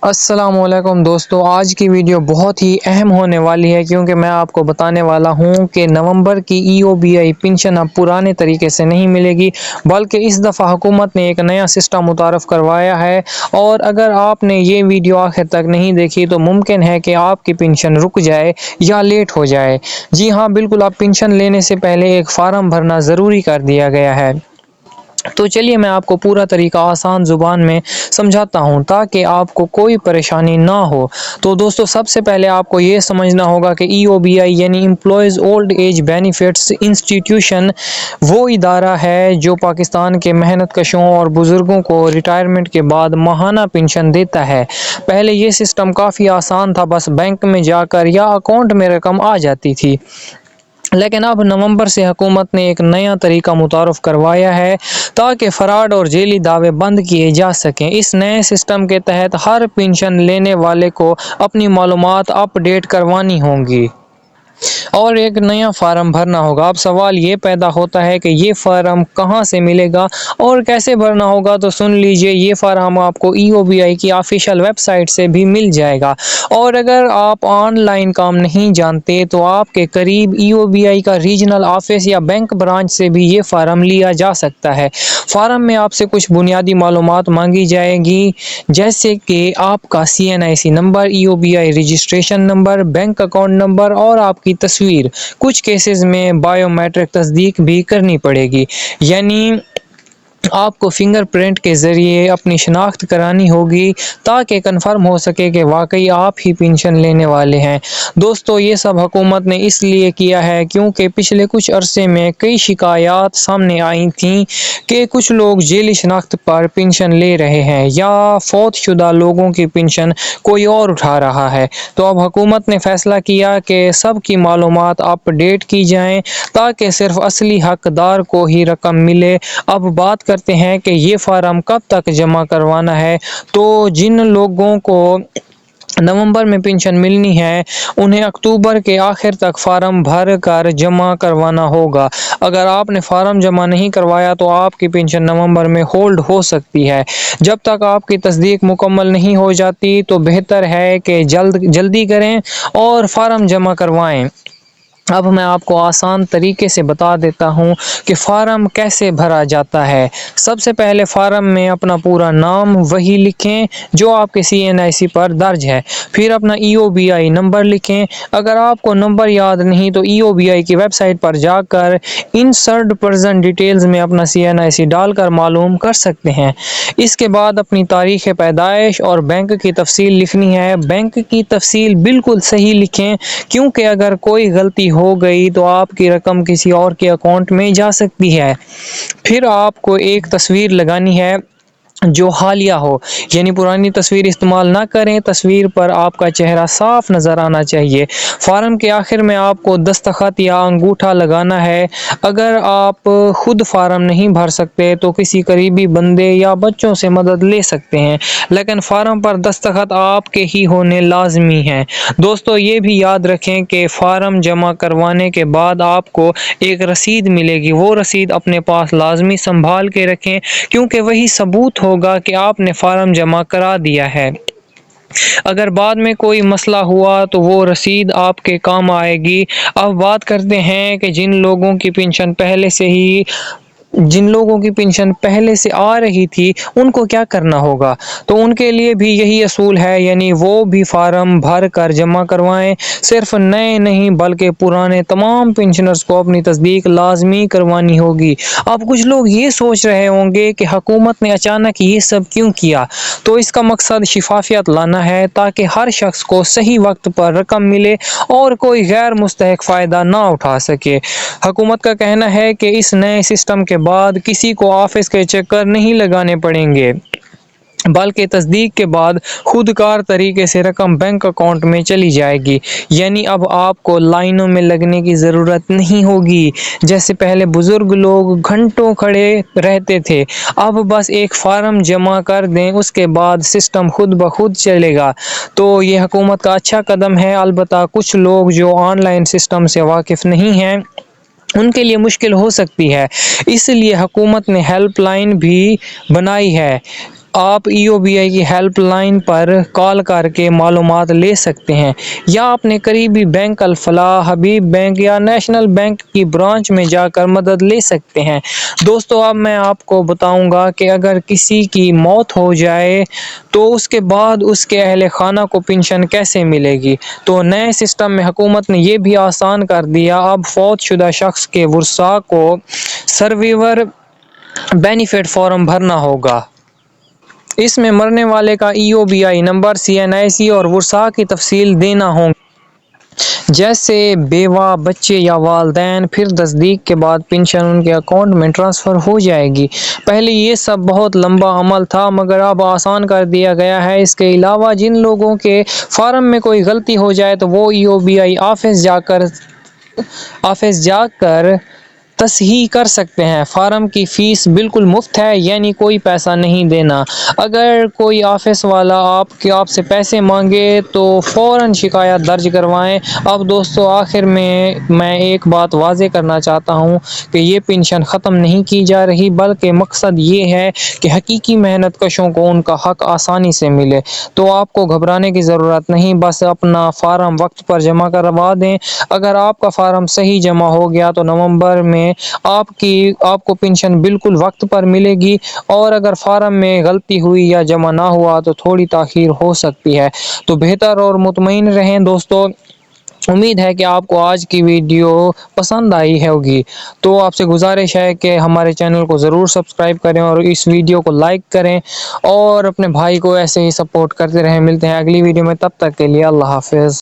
السلام علیکم دوستو، آج کی ویڈیو بہت ہی اہم ہونے والی ہے کیونکہ میں آپ کو بتانے والا ہوں کہ نومبر کی EOBI پنشن اب پرانے طریقے سے نہیں ملے گی، بلکہ اس دفعہ حکومت نے ایک نیا سسٹم متعارف کروایا ہے۔ اور اگر آپ نے یہ ویڈیو آخر تک نہیں دیکھی تو ممکن ہے کہ آپ کی پنشن رک جائے یا لیٹ ہو جائے۔ جی ہاں، بالکل، آپ پنشن لینے سے پہلے ایک فارم بھرنا ضروری کر دیا گیا ہے۔ تو چلیے میں آپ کو پورا طریقہ آسان زبان میں سمجھاتا ہوں تاکہ آپ کو کوئی پریشانی نہ ہو۔ تو دوستو، سب سے پہلے آپ کو یہ سمجھنا ہوگا کہ EOBI یعنی employees old age benefits institution وہ ادارہ ہے جو پاکستان کے محنت کشوں اور بزرگوں کو ریٹائرمنٹ کے بعد ماہانہ پنشن دیتا ہے۔ پہلے یہ سسٹم کافی آسان تھا، بس بینک میں جا کر یا اکاؤنٹ میں رقم آ جاتی تھی۔ لیکن اب نومبر سے حکومت نے ایک نیا طریقہ متعارف کروایا ہے تاکہ فراڈ اور ذیلی دعوے بند کیے جا سکیں۔ اس نئے سسٹم کے تحت ہر پنشن لینے والے کو اپنی معلومات اپ ڈیٹ کروانی ہوں گی اور ایک نیا فارم بھرنا ہوگا۔ اب سوال یہ پیدا ہوتا ہے کہ یہ فارم کہاں سے ملے گا اور کیسے بھرنا ہوگا؟ تو سن لیجئے، یہ فارم آپ کو EOBI کی آفیشیل ویب سائٹ سے بھی مل جائے گا، اور اگر آپ آن لائن کام نہیں جانتے تو آپ کے قریب EOBI کا ریجنل آفس یا بینک برانچ سے بھی یہ فارم لیا جا سکتا ہے۔ فارم میں آپ سے کچھ بنیادی معلومات مانگی جائے گی، جیسے کہ آپ کا CNIC number, EOBI registration number, bank account number اور آپ کی تصویر۔ کچھ کیسز میں بائیو میٹرک تصدیق بھی کرنی پڑے گی، یعنی آپ کو فنگر پرنٹ کے ذریعے اپنی شناخت کرانی ہوگی تاکہ کنفرم ہو سکے کہ واقعی آپ ہی پنشن لینے والے ہیں۔ دوستو، یہ سب حکومت نے اس لیے کیا ہے کیونکہ پچھلے کچھ عرصے میں کئی شکایات سامنے آئی تھیں کہ کچھ لوگ ذیلی شناخت پر پنشن لے رہے ہیں یا فوت شدہ لوگوں کی پنشن کوئی اور اٹھا رہا ہے۔ تو اب حکومت نے فیصلہ کیا کہ سب کی معلومات اپ ڈیٹ کی جائیں تاکہ صرف اصلی حقدار کو ہی رقم ملے۔ اب بات کرتے ہیں کہ یہ فارم کب تک جمع کروانا ہے۔ تو جن لوگوں کو نومبر میں پنشن ملنی ہے انہیں اکتوبر کے آخر تک فارم بھر کر جمع کروانا ہوگا۔ اگر آپ نے فارم جمع نہیں کروایا تو آپ کی پنشن نومبر میں ہولڈ ہو سکتی ہے۔ جب تک آپ کی تصدیق مکمل نہیں ہو جاتی تو بہتر ہے کہ جلدی کریں اور فارم جمع کروائیں۔ اب میں آپ کو آسان طریقے سے بتا دیتا ہوں کہ فارم کیسے بھرا جاتا ہے۔ سب سے پہلے فارم میں اپنا پورا نام وہی لکھیں جو آپ کے CNIC پر درج ہے، پھر اپنا EOBI نمبر لکھیں۔ اگر آپ کو نمبر یاد نہیں تو EOBI کی ویب سائٹ پر جا کر انسرٹ پرزنٹ ڈیٹیلز میں اپنا CNIC ڈال کر معلوم کر سکتے ہیں۔ اس کے بعد اپنی تاریخ پیدائش اور بینک کی تفصیل لکھنی ہے۔ بینک کی تفصیل بالکل صحیح لکھیں کیونکہ اگر کوئی غلطی ہو گئی تو آپ کی رقم کسی اور کے اکاؤنٹ میں جا سکتی ہے۔ پھر آپ کو ایک تصویر لگانی ہے جو حالیہ ہو، یعنی پرانی تصویر استعمال نہ کریں۔ تصویر پر آپ کا چہرہ صاف نظر آنا چاہیے۔ فارم کے آخر میں آپ کو دستخط یا انگوٹھا لگانا ہے۔ اگر آپ خود فارم نہیں بھر سکتے تو کسی قریبی بندے یا بچوں سے مدد لے سکتے ہیں، لیکن فارم پر دستخط آپ کے ہی ہونے لازمی ہیں۔ دوستو، یہ بھی یاد رکھیں کہ فارم جمع کروانے کے بعد آپ کو ایک رسید ملے گی۔ وہ رسید اپنے پاس لازمی سنبھال کے رکھیں کیونکہ وہی ثبوت ہوگا کہ آپ نے فارم جمع کرا دیا ہے۔ اگر بعد میں کوئی مسئلہ ہوا تو وہ رسید آپ کے کام آئے گی۔ اب بات کرتے ہیں کہ جن لوگوں کی پنشن پہلے سے آ رہی تھی ان کو کیا کرنا ہوگا۔ تو ان کے لیے بھی یہی اصول ہے، یعنی وہ بھی فارم بھر کر جمع کروائیں۔ صرف نئے نہیں بلکہ پرانے تمام پنشنرز کو اپنی تصدیق لازمی کروانی ہوگی۔ اب کچھ لوگ یہ سوچ رہے ہوں گے کہ حکومت نے اچانک یہ سب کیوں کیا؟ تو اس کا مقصد شفافیت لانا ہے تاکہ ہر شخص کو صحیح وقت پر رقم ملے اور کوئی غیر مستحق فائدہ نہ اٹھا سکے۔ حکومت کا کہنا ہے کہ اس نئے سسٹم کے بعد کسی کو آفس کے چکر نہیں لگانے پڑیں گے، بلکہ تصدیق کے بعد خود کار طریقے سے رقم بینک اکاؤنٹ میں چلی جائے گی۔ یعنی اب آپ کو لائنوں میں لگنے کی ضرورت نہیں ہوگی، جیسے پہلے بزرگ لوگ گھنٹوں کھڑے رہتے تھے۔ اب بس ایک فارم جمع کر دیں، اس کے بعد سسٹم خود بخود چلے گا۔ تو یہ حکومت کا اچھا قدم ہے۔ البتہ کچھ لوگ جو آن لائن سسٹم سے واقف نہیں ہیں ان کے لیے مشکل ہو سکتی ہے، اس لیے حکومت نے ہیلپ لائن بھی بنائی ہے آپ EOBI کی ہیلپ لائن پر کال کر کے معلومات لے سکتے ہیں یا اپنے قریبی بینک الفلاح، حبیب بینک یا نیشنل بینک کی برانچ میں جا کر مدد لے سکتے ہیں۔ دوستو اب میں آپ کو بتاؤں گا کہ اگر کسی کی موت ہو جائے تو اس کے بعد اس کے اہل خانہ کو پنشن کیسے ملے گی۔ تو نئے سسٹم میں حکومت نے یہ بھی آسان کر دیا، اب فوت شدہ شخص کے ورثاء کو سرویور بینیفٹ فارم بھرنا ہوگا۔ اس میں مرنے والے کا EOBI نمبر، CNIC اور ورثاء کی تفصیل دینا ہوگی، جیسے بیوہ، بچے یا والدین۔ پھر تصدیق کے بعد پنشن ان کے اکاؤنٹ میں ٹرانسفر ہو جائے گی۔ پہلے یہ سب بہت لمبا عمل تھا مگر اب آسان کر دیا گیا ہے۔ اس کے علاوہ جن لوگوں کے فارم میں کوئی غلطی ہو جائے تو وہ EOBI آفس جا کر تصحیح کر سکتے ہیں۔ فارم کی فیس بالکل مفت ہے، یعنی کوئی پیسہ نہیں دینا۔ اگر کوئی آفس والا آپ سے پیسے مانگے تو فوراً شکایت درج کروائیں۔ اب دوستو آخر میں ایک بات واضح کرنا چاہتا ہوں کہ یہ پنشن ختم نہیں کی جا رہی، بلکہ مقصد یہ ہے کہ حقیقی محنت کشوں کو ان کا حق آسانی سے ملے۔ تو آپ کو گھبرانے کی ضرورت نہیں، بس اپنا فارم وقت پر جمع کروا دیں۔ اگر آپ کا فارم صحیح جمع ہو گیا تو نومبر میں آپ کو پنشن بالکل وقت پر ملے گی، اور اگر فارم میں غلطی ہوئی یا جمع نہ ہوا تو تھوڑی تاخیر ہو سکتی ہے۔ تو بہتر اور مطمئن رہیں دوستو۔ امید ہے کہ آپ کو آج کی ویڈیو پسند آئی ہوگی، تو آپ سے گزارش ہے کہ ہمارے چینل کو ضرور سبسکرائب کریں اور اس ویڈیو کو لائک کریں اور اپنے بھائی کو ایسے ہی سپورٹ کرتے رہیں۔ ملتے ہیں اگلی ویڈیو میں، تب تک کے لیے اللہ حافظ۔